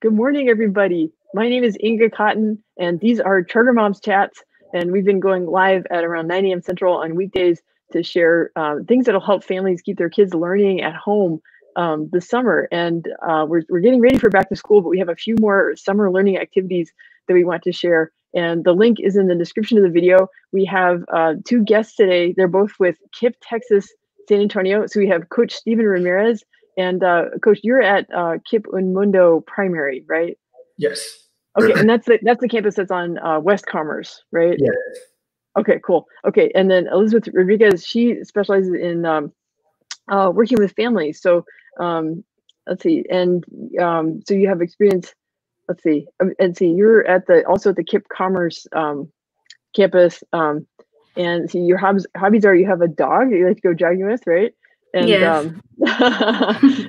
Good morning, everybody. My name is Inga Cotton, and these are Charter Moms Chats. And we've been going live at around 9 a.m. Central on weekdays to share things that'll help families keep their kids learning at home this summer. And we're getting ready for back to school, but we have a few more summer learning activities that we want to share. And the link is in the description of the video. We have two guests today. They're both with KIPP, Texas, San Antonio. So we have Coach Stephen Ramirez. And Coach, you're at KIPP Mundo Primary, right? Yes. Okay, and that's the campus that's on West Commerce, right? Yes. Okay, cool. Okay, and then Elizabeth Rodriguez, she specializes in working with families. So let's see, and so you have experience. Let's see, you're at also at the KIPP Commerce campus, and see your hobbies are you have a dog that you like to go jogging with, right? And yes.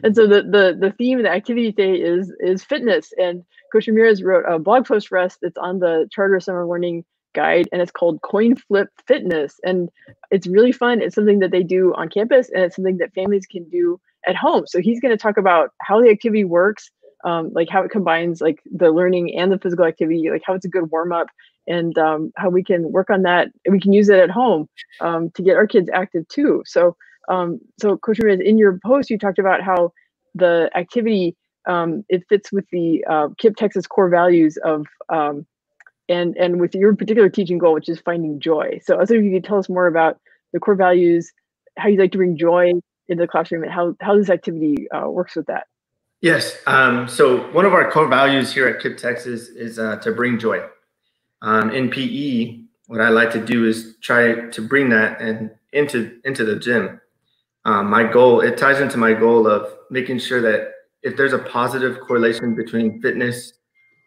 And so the theme of the activity today is fitness. And Coach Ramirez wrote a blog post for us that's on the Charter Summer Learning Guide, and it's called Coin Flip Fitness. And it's really fun. It's something that they do on campus, and it's something that families can do at home. So he's going to talk about how the activity works, like how it combines like the learning and the physical activity, like how it's a good warm up, and how we can work on that. And we can use it at home to get our kids active too. So Coach Ramirez, in your post, you talked about how the activity it fits with the KIPP Texas core values of and with your particular teaching goal, which is finding joy. So I was wondering if you could tell us more about the core values, how you like to bring joy into the classroom, and how this activity works with that. Yes. So one of our core values here at KIPP Texas is to bring joy. In PE, what I like to do is try to bring that into the gym. My goal, it ties into my goal of making sure that if there's a positive correlation between fitness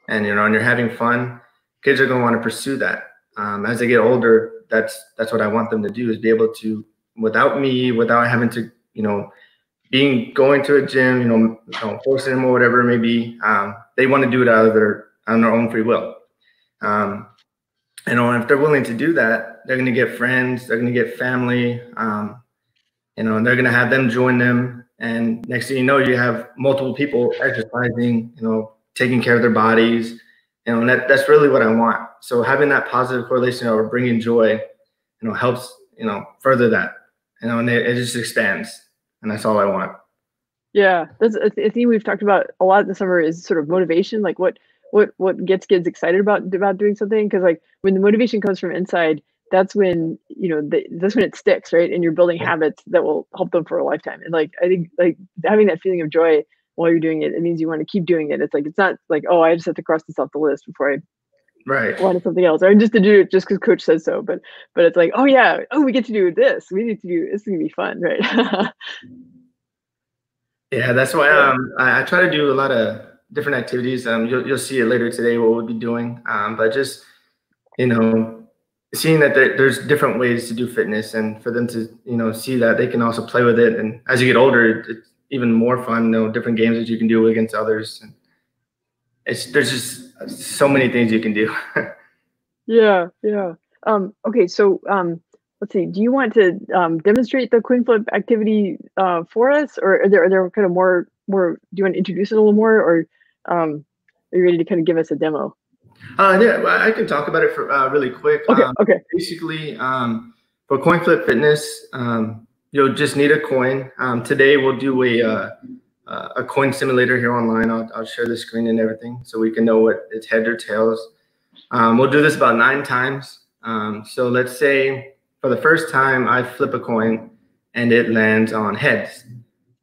and you're having fun, kids are going to want to pursue that. As they get older, that's what I want them to do, is be able to, without having to, going to a gym, forcing them or whatever it may be, they want to do it on their own free will. If they're willing to do that, they're going to get friends, they're going to get family, and they're going to have them join them. And next thing you know, you have multiple people exercising, taking care of their bodies, and that's really what I want. So having that positive correlation or bringing joy, helps, further that, and it just expands, and that's all I want. Yeah, that's a theme we've talked about a lot this summer, is sort of motivation, like what gets kids excited about doing something. Because like when the motivation comes from inside, that's when that's when it sticks, right? And you're building habits that will help them for a lifetime. And like I think like having that feeling of joy while you're doing it, it means you want to keep doing it. It's like, it's not like, oh, I just have to cross this off the list before I wanted something else, or just to do it just because coach says so. But it's like, oh yeah, we get to do this. We need to do this. Is gonna be fun, right? Yeah, that's why I try to do a lot of different activities. You'll see it later today what we'll be doing. But just seeing that there's different ways to do fitness, and for them to see that they can also play with it. And as you get older, it's even more fun. Different games that you can do against others. And there's just so many things you can do. Yeah. Okay, so let's see. Do you want to demonstrate the coin flip activity for us, or are there kind of more? Do you want to introduce it a little more, or are you ready to kind of give us a demo? Yeah, I can talk about it for really quick. Okay. Basically, for coin flip fitness, you'll just need a coin. Today we'll do a coin simulator here online. I'll share the screen and everything so we can know what it's heads or tails. We'll do this about 9 times. So let's say for the first time I flip a coin and it lands on heads.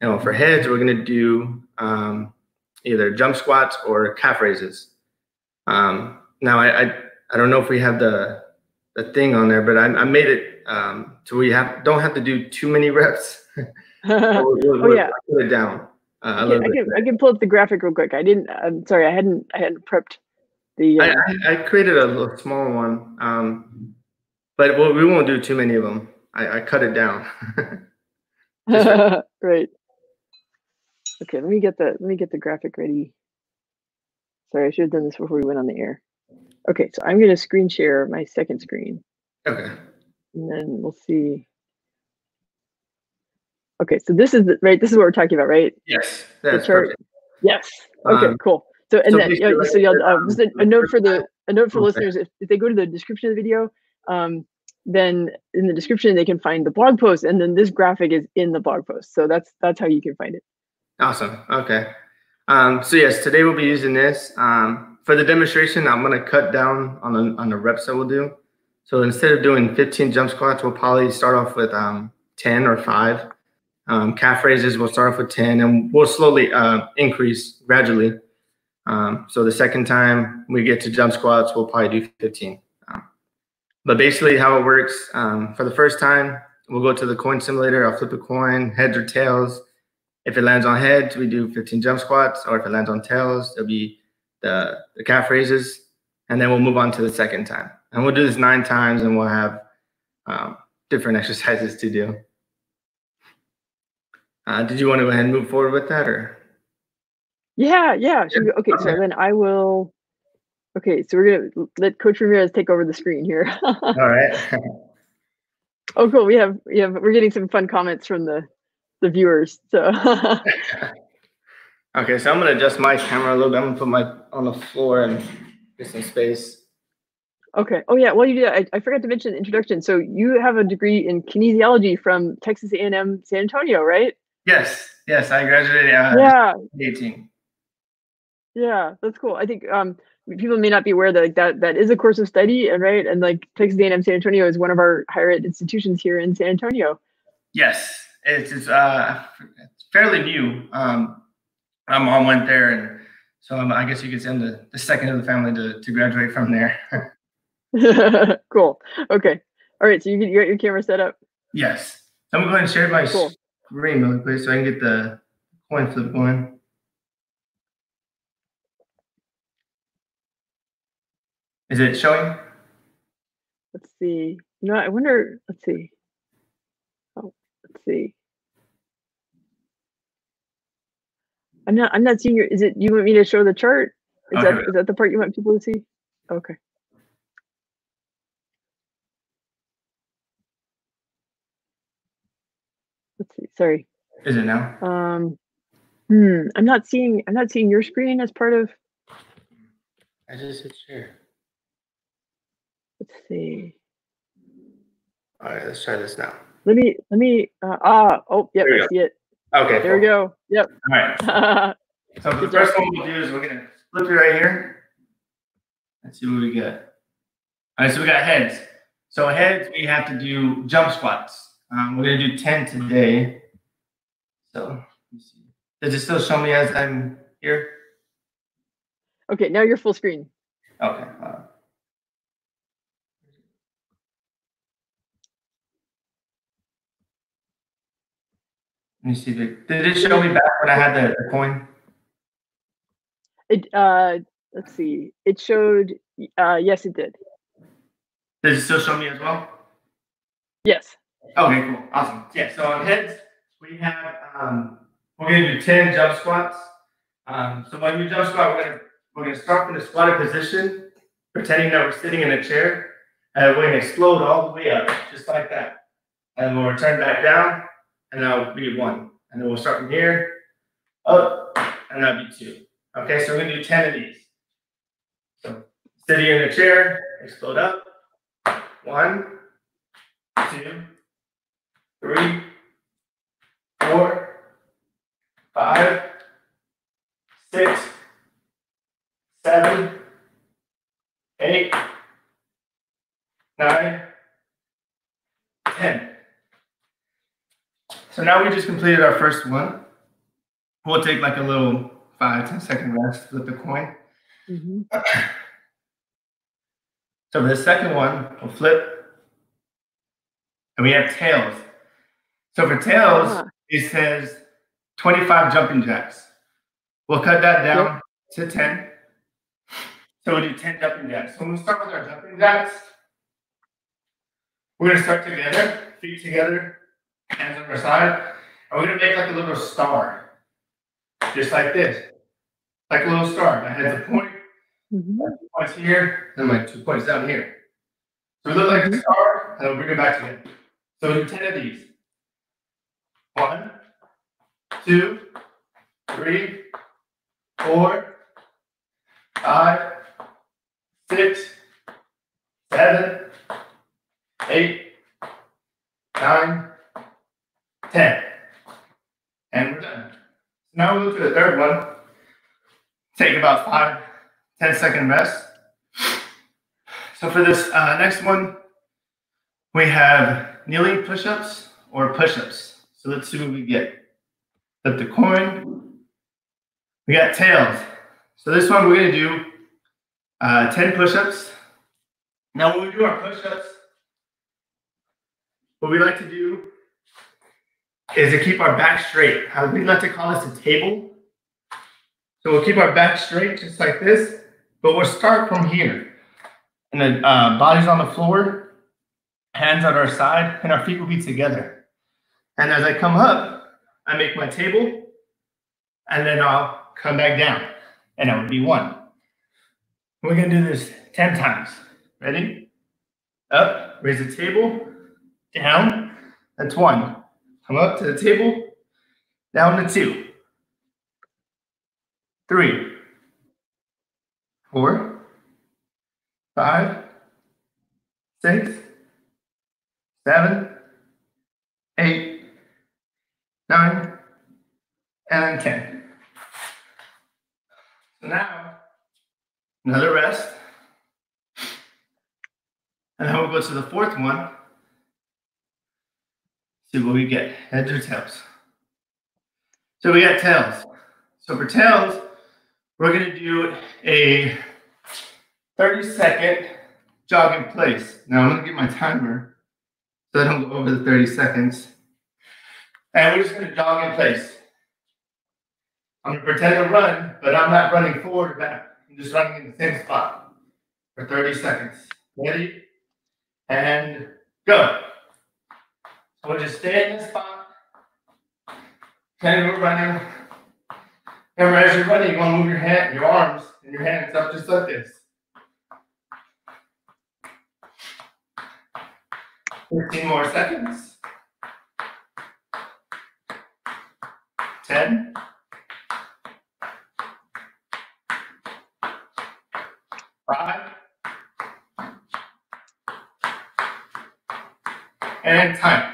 For heads, we're going to do either jump squats or calf raises. Now I don't know if we have the thing on there, but I made it so we don't have to do too many reps. We'll put it down. I can pull up the graphic real quick. I'm sorry, I hadn't prepped the. I created a little small one, but we won't do too many of them. I cut it down. Right. Okay, let me get the graphic ready. Sorry, I should have done this before we went on the air. Okay, so I'm going to screen share my second screen. Okay. And then we'll see. Okay, so this is what we're talking about, right? Yes. That's perfect. Yes. Okay, cool. So and So then basically, like so I you'll said, just a the note first for time. Okay. listeners, if they go to the description of the video, then in the description they can find the blog post, and then this graphic is in the blog post. So that's how you can find it. Awesome. Okay. So yes, today we'll be using this. For the demonstration, I'm gonna cut down on the reps that we'll do. So instead of doing 15 jump squats, we'll probably start off with 10 or 5. Calf raises, we'll start off with 10, and we'll slowly increase gradually. So the second time we get to jump squats, we'll probably do 15. But basically how it works, for the first time, we'll go to the coin simulator. I'll flip a coin, heads or tails. If it lands on heads, we do 15 jump squats, or if it lands on tails, it'll be the calf raises, and then we'll move on to the second time. And we'll do this 9 times, and we'll have different exercises to do. Did you want to go ahead and move forward with that, or? Yeah. Okay, so then I will. Okay, so we're gonna let Coach Ramirez take over the screen here. All right. Oh, cool. We're getting some fun comments from the viewers. So Okay, so I'm gonna adjust my camera a little bit. I'm gonna put my on the floor and get some space. okay. Oh yeah. Well, you did. I forgot to mention the introduction. So you have a degree in kinesiology from Texas A&M San Antonio, right? Yes, I graduated Yeah. 18. Yeah, that's cool. I think people may not be aware that that is a course of study, and right, and like Texas A&M San Antonio is one of our higher ed institutions here in San Antonio. Yes, it's fairly new. My mom went there, and so I guess you could say I'm the second of the family to graduate from there. Cool. Okay. All right. So you got your camera set up. Yes. So I'm gonna go ahead and share my screen really quick so I can get the coin flip going. Is it showing? Let's see. You know, I wonder. Let's see. Oh, let's see. I'm not seeing your. Is it? You want me to show the chart? Is that the part you want people to see? Okay. Let's see. Sorry. Is it now? I'm not seeing your screen as part of. I just hit share. Let's see. All right, let's try this now. Let me. Oh, yep, I see it. Okay. There we go. Yep. All right. So the first one we'll do is we're gonna flip it right here. Let's see what we get. All right, so we got heads. So heads, we have to do jump squats. We're gonna do 10 today. So let me see. Does it still show me as I'm here? Okay, now you're full screen. Okay. Let me see. Did it show me back when I had the coin? Let's see. It showed. Yes, it did. Does it still show me as well? Yes. Okay, cool, awesome. Yeah. So on heads, we have we're gonna do 10 jump squats. So when we jump squat, we're gonna start from the squatted position, pretending that we're sitting in a chair, and we're gonna explode all the way up, just like that. And we'll return back down, and that'll be 1. And then we'll start from here, up, and that'll be 2. Okay, so we're gonna do 10 of these. So sitting in a chair, explode up. 1, 2, 3, 4, 5, 6, 7, 8, 9, 10. So now we just completed our first one. We'll take like a little 5-10 second rest, flip the coin. So for the second one, we'll flip, and we have tails. So for tails, it says 25 jumping jacks. We'll cut that down to 10. So we'll do 10 jumping jacks. So when we start with our jumping jacks, we're gonna start together, feet together, hands on our side, and we're gonna make like a little star, just like this, like a little star. My head's a point, my 2 points here, and my 2 points down here. So we look like a star, and we'll bring it back together. So we'll do 10 of these. 1, 2, 3, 4, 5, 6, 7, 8, 9, 10. And we're done. Now we'll go to the third one. Take about 5, 10-second rest. So for this next one, we have kneeling push-ups or push-ups. So let's see what we get. Flip the coin. We got tails. So this one we're gonna do 10 push-ups. Now when we do our push-ups, what we like to do is to keep our back straight. We like to call this a table. So we'll keep our back straight just like this, but we'll start from here. And then body's on the floor, hands at our side, and our feet will be together. And as I come up, I make my table, and then I'll come back down, and that would be 1. We're gonna do this 10 times. Ready? Up, raise the table, down, that's 1. Come up to the table, down to 2. 3, 4, 5, 6, 7, 8, 9, and 10. So now, another rest. And then we'll go to the fourth one. See what we get, heads or tails. So we got tails. So for tails, we're gonna do a 30-second jog in place. Now I'm gonna get my timer so I don't go over the 30 seconds. And we're just gonna jog in place. I'm gonna pretend to run, but I'm not running forward or back. I'm just running in the same spot for 30 seconds. Ready? And go. So we'll just stay in this spot. Pretend we're running. Remember, as you're running, you want to move your arms and your hands up just like this. 15 more seconds. 10. 5. And time.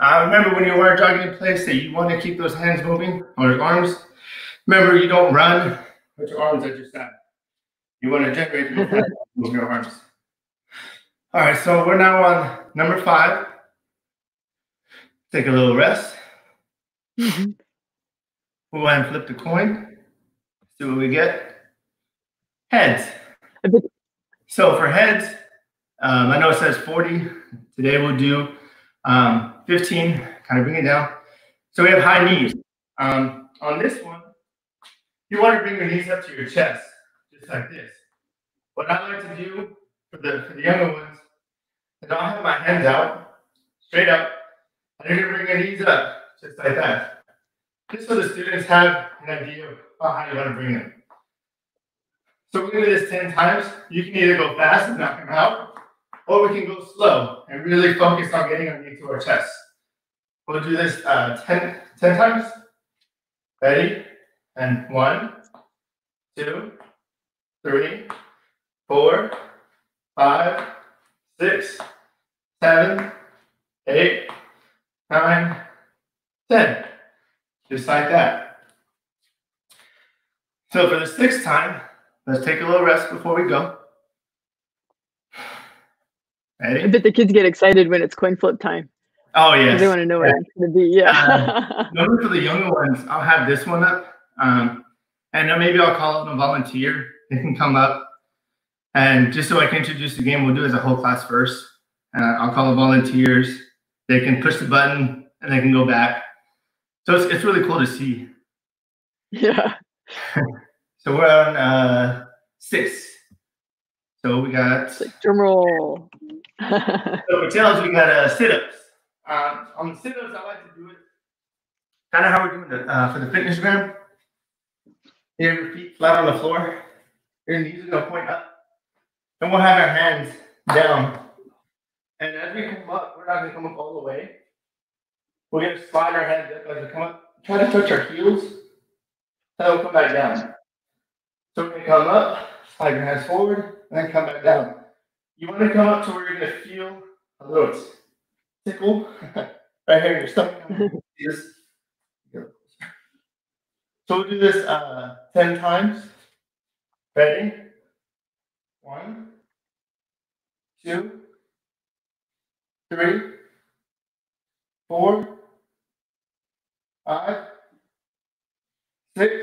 Remember when you are jogging in place that you want to keep those hands moving or your arms. Remember, you don't run with your arms at your side. You want to generate your hands, move your arms. All right, so we're now on number 5. Take a little rest. Mm-hmm. We'll go ahead and flip the coin. See what we get. Heads. So for heads, I know it says 40. Today we'll do 15, kind of bring it down. So we have high knees. On this one, you want to bring your knees up to your chest, just like this. What I like to do for the younger ones is I'll have my hands out, straight up, and you're going to bring your knees up, just like that. Just so the students have an idea of how you want to bring them. So we're going to do this 10 times. You can either go fast and knock them out, or we can go slow and really focus on getting our knee to our chest. We'll do this 10 times. Ready? And 1, 2, 3, 4, 5, 6, 7, 8, 9, 10. Just like that. So for the 6th time, let's take a little rest before we go. Ready? I bet the kids get excited when it's coin flip time. Oh, yes. They want to know what it's going to be. Yeah. Maybe for the younger ones, I'll have this one up. And then maybe I'll call on a volunteer. They can come up. And just so I can introduce the game, we'll do it as a whole class first. I'll call the volunteers. They can push the button and they can go back. So it's really cool to see. Yeah. So we're on 6. So we got drum roll. So for tails, we got sit-ups. On the sit-ups, I like to do it kind of how we're doing for the fitness gram. You have your feet flat on the floor. Your knees are going to point up. And we'll have our hands down. And as we come up, we're not going to come up all the way. We're going to slide our hands up as we come up. Try to touch our heels. And then we'll come back down. So we're going to to come up, slide your hands forward, and then come back down. You want to come up to where you're going to feel a little tickle right here in your stomach. So we'll do this 10 times. Ready? 1, 2, 3, 4, 5, 6,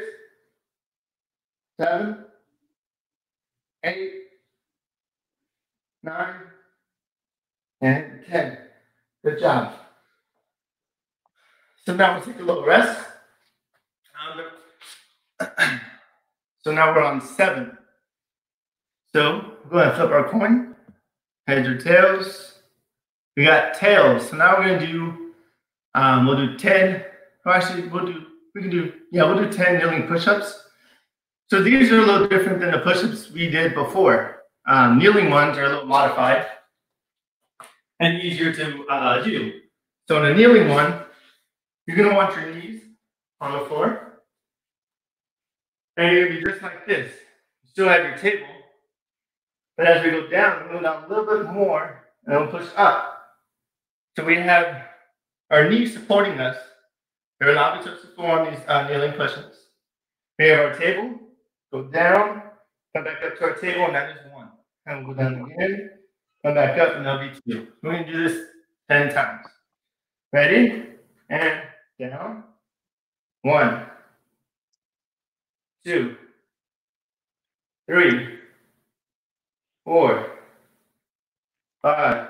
7, 8, 9, and 10. Good job. So now we'll take a little rest. So now we're on 7. So go ahead and flip our coin. Heads or tails. We got tails. So now we're gonna do. We'll do 10. Or actually, we'll do 10 kneeling push-ups. So these are a little different than the push-ups we did before. Kneeling ones are a little modified and easier to do. So in a kneeling one, you're gonna want your knees on the floor. And you're gonna be just like this. You still have your table, but as we go down, we go down a little bit more, and we'll push up. So we have our knees supporting us. They're allowed to touch the floor on these kneeling push-ups. We have our table, go down, come back up to our table, and that is 1. And we'll go down again, come back up, and that'll be 2. We're gonna do this 10 times. Ready? And down. 1, 2, 3, 4, 5,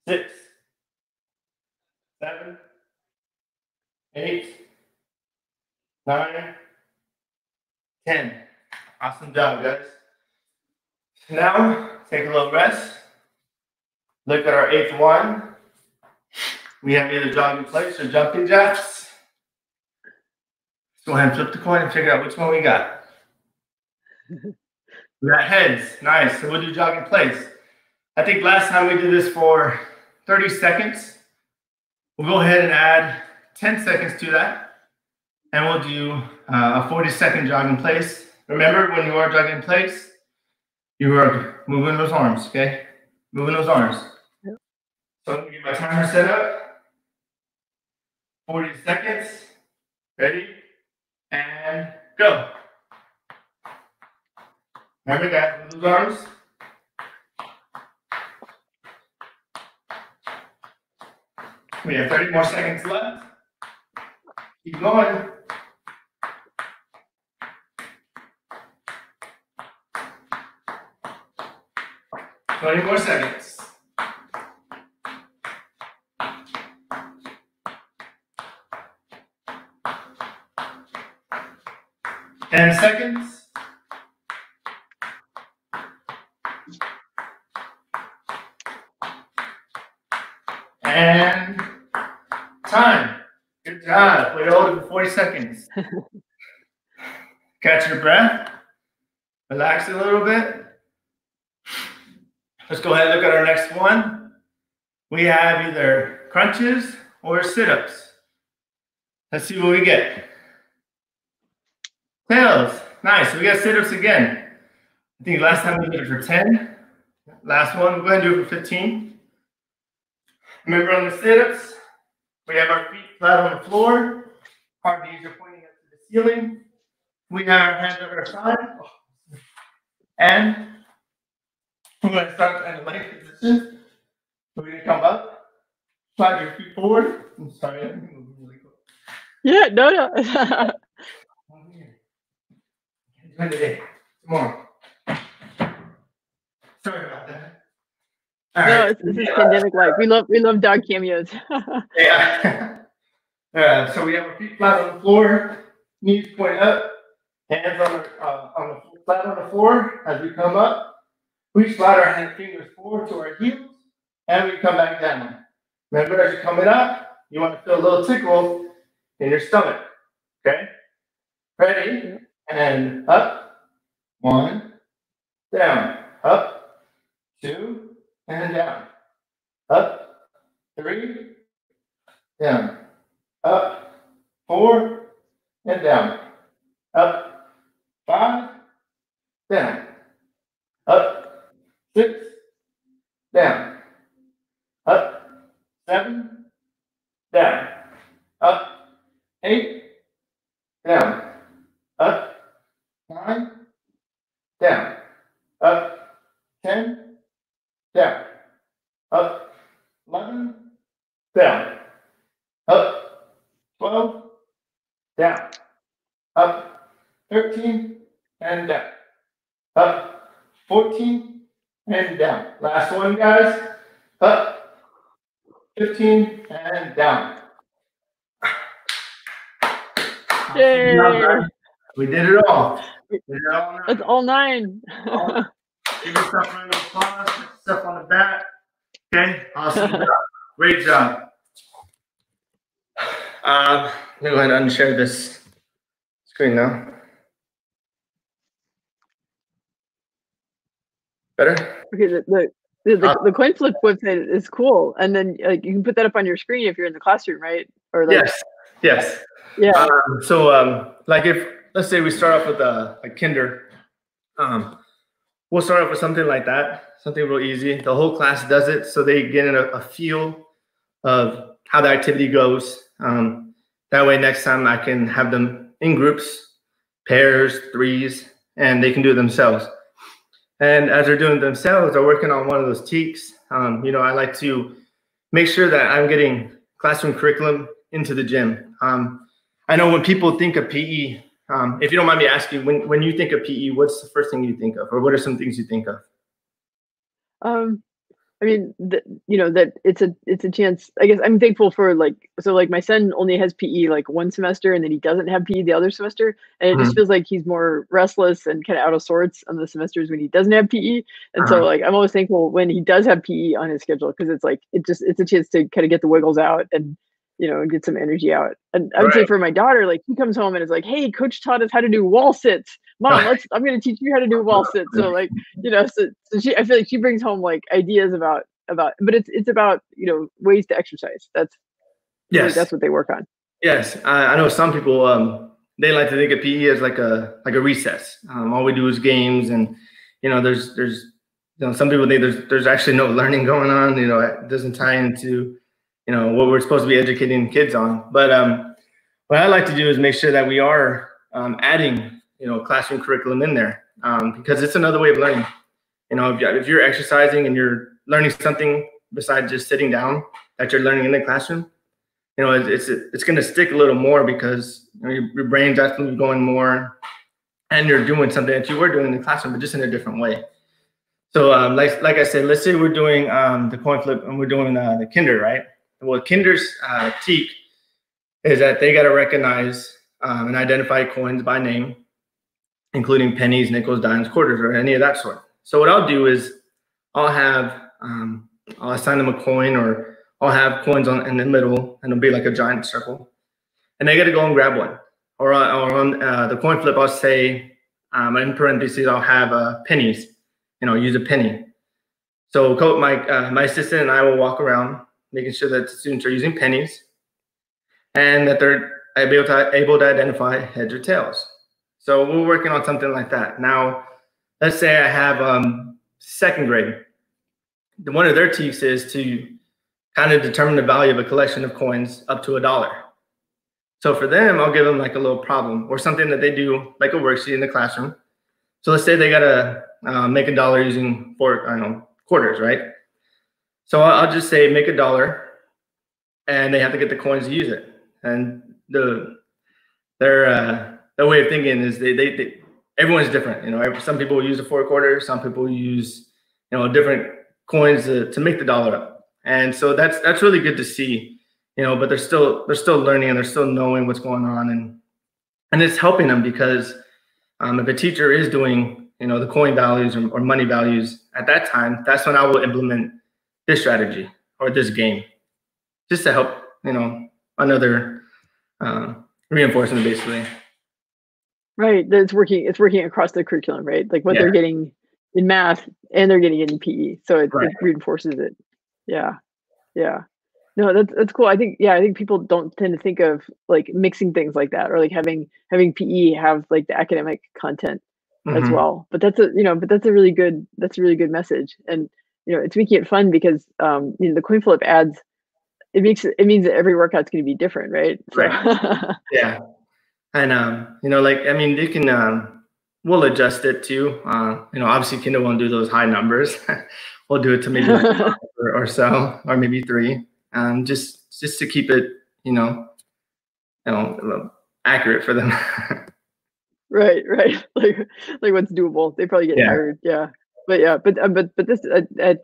6, 7, 8, 9, 10. Awesome job, guys. Now, take a little rest. Look at our 8th one. We have either jog in place or jumping jacks. Let's go ahead and flip the coin and figure out which one we got. We got heads. Nice. So we'll do jog in place. I think last time we did this for 30 seconds. We'll go ahead and add 10 seconds to that. And we'll do a 40-second jog in place. Remember, when you are jogging in place, you are moving those arms, okay? Moving those arms. Yep. So I'm going to get my timer set up. 40 seconds. Ready? And go. Remember that, move those arms. We have 30 more seconds left. Keep going. Twenty more seconds. 10 seconds. And time. Good job. Wait all for 40 seconds. Catch your breath. Relax a little bit. Let's go ahead and look at our next one. We have either crunches or sit-ups. Let's see what we get. Tails. Nice. We got sit-ups again. I think last time we did it for 10. Last one, we're going to do it for 15. Remember on the sit-ups, we have our feet flat on the floor. Our knees are pointing up to the ceiling. We have our hands over our side. And we're going to start in a length position. We're going to come up, slide your feet forward. I'm sorry, I'm moving really quick. Yeah, no. Today, tomorrow. Sorry about that. All right. This is pandemic life. We love dog cameos. Yeah. So we have our feet flat on the floor, knees point up, hands flat on the floor. As we come up, we slide our hand fingers forward to our heels, and we come back down. Remember, as you're coming up, you want to feel a little tickle in your stomach. Okay? Ready? And up. 1, down. Up. 2, and down. Up. 3, down. Up. 4, and down. Up. 5, down, up, 6, down, up, 7, down, up, 8, down, up, 9, down, up, 10, down, up, 11, down, up, 12, down, up, 13, and down, up, 14, and down. Last one, guys. Up, 15, and down. Yay! We did it all. That's all 9. Give yourself a round of applause. Put yourself on the back. Okay, awesome job. Great job. Let me go ahead and unshare this screen now. Better? Okay, the coin flip website is cool, and then like you can put that up on your screen if you're in the classroom, right? Or like, yes. Yeah. Like if let's say we start off with a kinder, we'll start off with something like that, something real easy. The whole class does it, so they get a feel of how the activity goes. That way, next time I can have them in groups, pairs, threes, and they can do it themselves. And as they're doing it themselves, they're working on one of those teaks. I like to make sure that I'm getting classroom curriculum into the gym. I know when people think of PE, if you don't mind me asking, when you think of PE, what's the first thing you think of, or what are some things you think of? I mean, that it's a chance. I guess I'm thankful for like my son only has PE like one semester, and then he doesn't have PE the other semester, and it just feels like he's more restless and kind of out of sorts on the semesters when he doesn't have PE. And so like I'm always thankful when he does have PE on his schedule, because it's like it's a chance to kind of get the wiggles out and get some energy out. And I would say for my daughter, like she comes home and is like, "Hey, coach taught us how to do wall sits. Mom, I'm going to teach you how to do wall sits." So like, so I feel like she brings home like ideas about, but it's about, ways to exercise. That's what they work on. Yes. I know some people, they like to think of PE as like a recess. All we do is games, and, there's some people think there's actually no learning going on. It doesn't tie into, what we're supposed to be educating kids on. But what I like to do is make sure that we are adding, classroom curriculum in there, because it's another way of learning. If you're exercising and you're learning something besides just sitting down that you're learning in the classroom, it's going to stick a little more, because your brain's actually going more, and you're doing something that you were doing in the classroom, but just in a different way. So like I said, let's say we're doing the coin flip and we're doing the kinder, right? Well, kinder's teak is that they got to recognize and identify coins by name, including pennies, nickels, dimes, quarters, or any of that sort. So what I'll do is I'll assign them a coin, or I'll have coins in the middle, and it'll be like a giant circle, and they got to go and grab one. Or on the coin flip, I'll say in parentheses I'll have pennies. Use a penny. So my assistant and I will walk around making sure that the students are using pennies, and that they're able to identify heads or tails. So we're working on something like that. Now, let's say I have second grade. One of their teaks is to kind of determine the value of a collection of coins up to $1. So for them, I'll give them like a little problem or something that they do, like a worksheet in the classroom. So let's say they got to make $1 using quarters, right? So I'll just say make $1, and they have to get the coins to use it. And their way of thinking is they everyone's different. Some people use a 4 quarter, some people use different coins to make the $1 up. And so that's really good to see, but they're still learning, and they're still knowing what's going on, and it's helping them, because if a teacher is doing the coin values or money values at that time, that's when I will implement this strategy or this game, just to help another reinforcement, basically. Right. It's working across the curriculum, right? Like what they're getting in math and they're getting it in PE. So it reinforces it. Yeah. No, that's cool. I think people don't tend to think of like mixing things like that, or like having PE have like the academic content. as Hmm. well. But that's a really good message. And it's making it fun because the coin flip adds it means that every workout's going to be different, right? So Right. Yeah. And like, I mean, they can we'll adjust it too. Obviously Kindle won't do those high numbers. We'll do it to maybe like or so, or maybe 3. Just to keep it, accurate for them. right, like what's doable. They probably get Yeah. tired. Yeah. But yeah, but this at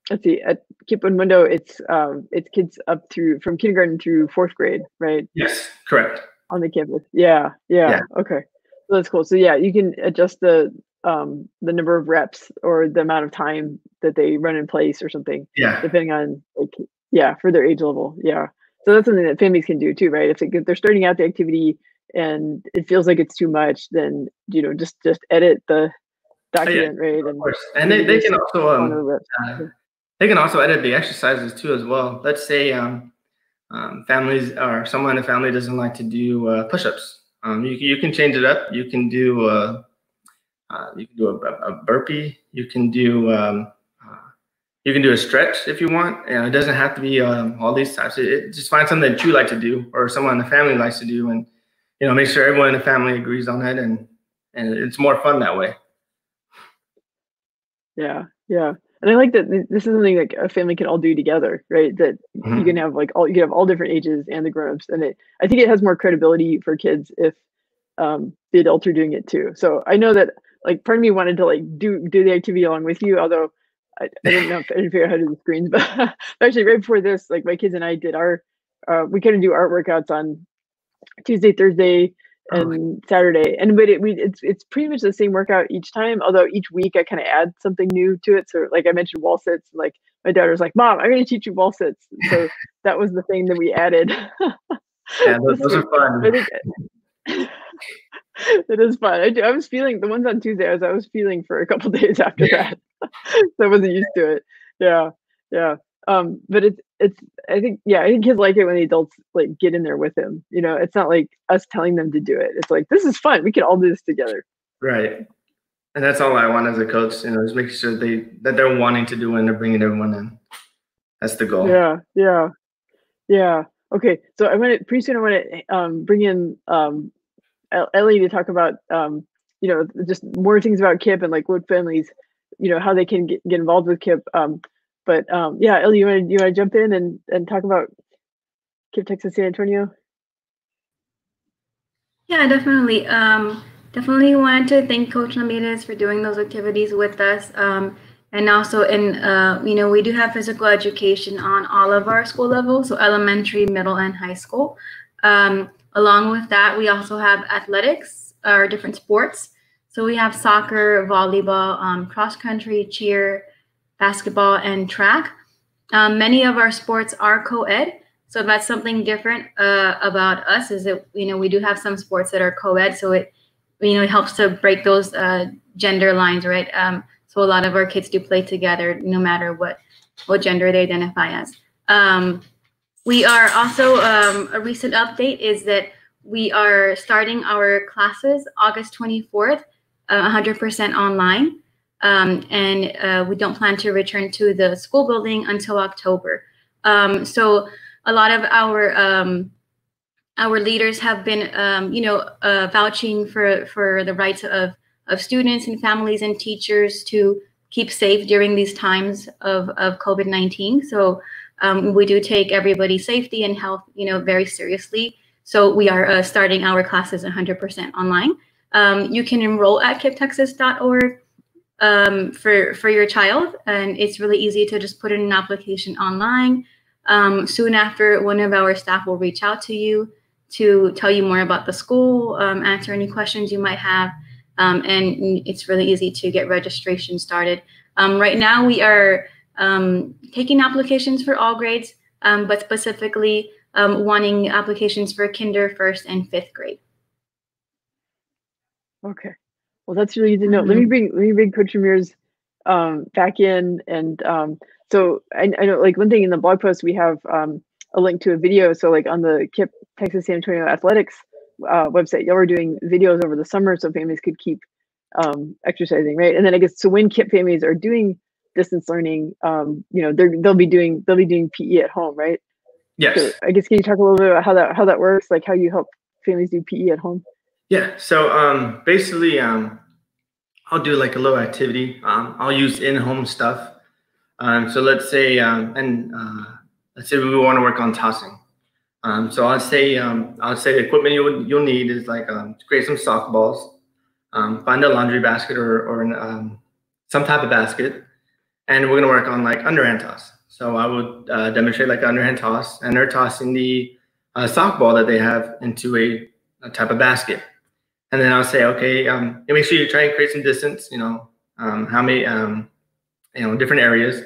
let's see, at KIPP and Mundo, it's kids up through from kindergarten through 4th grade, right? Yes. Correct. On the campus. Yeah, yeah. Yeah. Okay. So that's cool. So yeah, you can adjust the number of reps or the amount of time that they run in place or something, Yeah. depending on like yeah, for their age level. Yeah. So that's something that families can do too, right? If they're starting out the activity and it feels like it's too much, then just edit the Yeah. document, right? Of And course. And maybe they just can also one of the reps. uh, they can also edit the exercises too as well. Let's say families or someone in the family doesn't like to do push-ups. You can change it up. You can do a burpee. You can do a stretch if you want. It doesn't have to be all these types. Just find something that you like to do or someone in the family likes to do, and make sure everyone in the family agrees on it, and it's more fun that way. Yeah, yeah. And I like that this is something like a family can all do together, right? That you can Mhm. have you can have all different ages and the grown-ups, and I think it has more credibility for kids if the adults are doing it too. So I know that like part of me wanted to like do the activity along with you, although I didn't know if I didn't figure out how to do the screens. But actually, right before this, like my kids and I did our we kind of do art workouts on Tuesday, Thursday, Oh, and Saturday. And but it's pretty much the same workout each time. Although each week I kind of add something new to it. So like I mentioned wall sits. Like my daughter's like, "Mom, I'm going to teach you wall sits." So that was the thing that we added yeah, those, this those are week. fun. But I think it is fun. I was feeling the ones on Tuesday. I was feeling for a couple days after that. So I wasn't used to it. Yeah, yeah. But it's I think kids like it when the adults like get in there with him. It's not like us telling them to do it. It's like this is fun. We can all do this together. Right. And that's all I want as a coach, is making sure that they're wanting to do it and they're bringing everyone in. That's the goal. Yeah, yeah, yeah. Okay, so pretty soon I want to bring in Ellie to talk about just more things about KIPP and like what families how they can get involved with KIPP. But yeah, Ellie, you want to jump in and talk about KIPP Texas San Antonio? Yeah, definitely. Definitely wanted to thank Coach Ramirez for doing those activities with us. And also, we do have physical education on all of our school levels, so elementary, middle, and high school. Along with that, we also have athletics, or different sports. So we have soccer, volleyball, cross country, cheer, basketball, and track. Many of our sports are co-ed. So that's something different about us is that, we do have some sports that are co-ed. So it helps to break those gender lines, right? So a lot of our kids do play together no matter what gender they identify as. We are also, a recent update is that we are starting our classes August 24th, 100% online. And we don't plan to return to the school building until October. So a lot of our leaders have been, vouching for the rights of students and families and teachers to keep safe during these times of COVID-19. So we do take everybody's safety and health, very seriously. So we are starting our classes 100% online. You can enroll at kipptexas.org for your child, and it's really easy to just put in an application online. Soon after, one of our staff will reach out to you to tell you more about the school, answer any questions you might have, and it's really easy to get registration started. Right now, we are taking applications for all grades, but specifically wanting applications for kinder, first, and fifth grade. Okay. Well, that's really good to know. Let me bring Coach Ramirez back in, and so I know like one thing in the blog post we have a link to a video. So like on the KIPP Texas San Antonio Athletics website, y'all were doing videos over the summer so families could keep exercising, right? And then I guess so when KIPP families are doing distance learning, they'll be doing PE at home, right? Yes. So I guess can you talk a little bit about how that works, like how you help families do PE at home? Yeah. So basically, I'll do like a little activity. I'll use in-home stuff. So let's say let's say we want to work on tossing. So I'll say the equipment you'll need is like create some soccer balls, find a laundry basket or some type of basket, and we're gonna work on like underhand toss. So I would demonstrate like underhand toss, and they're tossing the soccer ball that they have into a type of basket. And then I'll say, okay, make sure you try and create some distance, how many, different areas.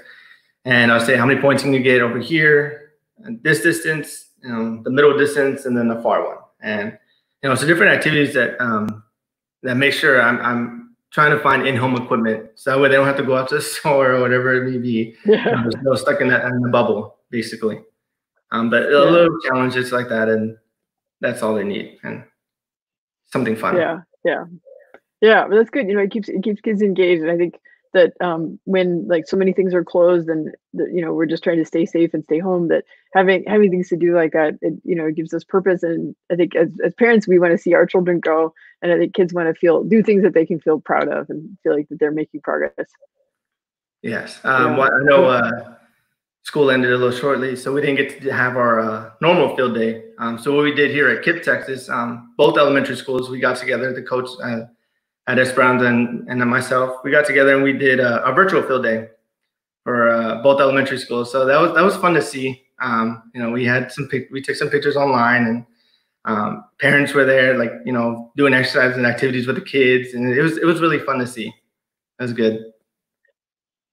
And I'll say how many points can you get over here, and this distance, the middle distance, and then the far one. And, so different activities that make sure I'm trying to find in-home equipment. So that way they don't have to go out to the store or whatever it may be. Yeah. There's no stuck in the bubble, basically. But a little challenges like that, and that's all they need. And something fun. Yeah, but that's good. It keeps kids engaged, and I think that when like so many things are closed and we're just trying to stay safe and stay home, that having things to do like that, it gives us purpose. And I think as parents, we want to see our children grow, and I think kids want to do things that they can feel proud of and feel like that they're making progress. Yes. Well, I know school ended a little shortly, so we didn't get to have our normal field day. So what we did here at KIPP, Texas, both elementary schools, we got together, the coach at Esperanza and myself, we got together and we did a virtual field day for both elementary schools. So that was fun to see. We took some pictures online, and parents were there, like, doing exercises and activities with the kids, and it was really fun to see. It was good.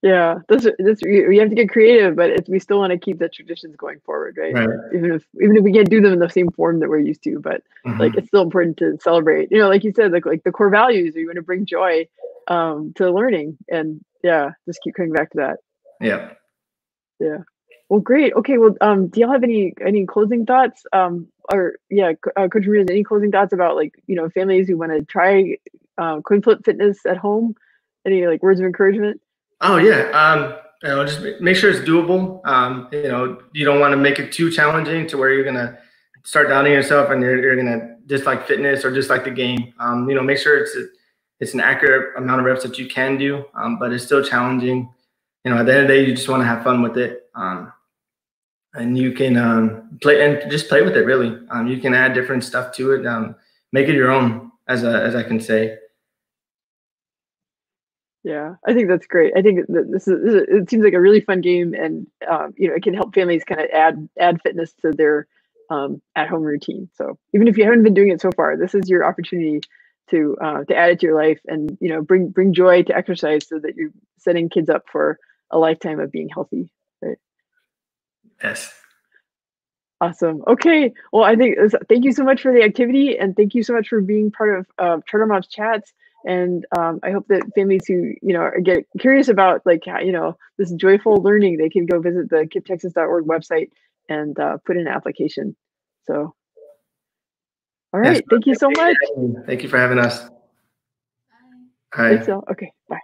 Yeah, we have to get creative, but we still want to keep the traditions going forward, right? Even if we can't do them in the same form that we're used to, but like it's still important to celebrate. Like you said, like the core values. You want to bring joy to learning, and just keep coming back to that. Yeah. Well, great. Okay. Well, do y'all have any closing thoughts? Coach Ramirez, any closing thoughts about families who want to try coin flip fitness at home? Any words of encouragement? Oh yeah, just make sure it's doable. You don't want to make it too challenging to where you're gonna start doubting yourself and you're gonna dislike fitness or dislike the game. Make sure it's an accurate amount of reps that you can do, but it's still challenging. At the end of the day, you just want to have fun with it, and you can play with it. Really, you can add different stuff to it, make it your own, as I can say. Yeah, I think that's great. I think that it seems like a really fun game, and it can help families kind of add fitness to their at-home routine. So even if you haven't been doing it so far, this is your opportunity to add it to your life, and bring joy to exercise, so that you're setting kids up for a lifetime of being healthy. Right? Yes. Awesome. Okay. Well, thank you so much for the activity, and thank you so much for being part of Charter Moms Chats. And I hope that families who get curious about this joyful learning, they can go visit the kipptexas.org website and put in an application. So, all right, thank you so much. Thank you for having us. Bye. All right. So, okay, bye.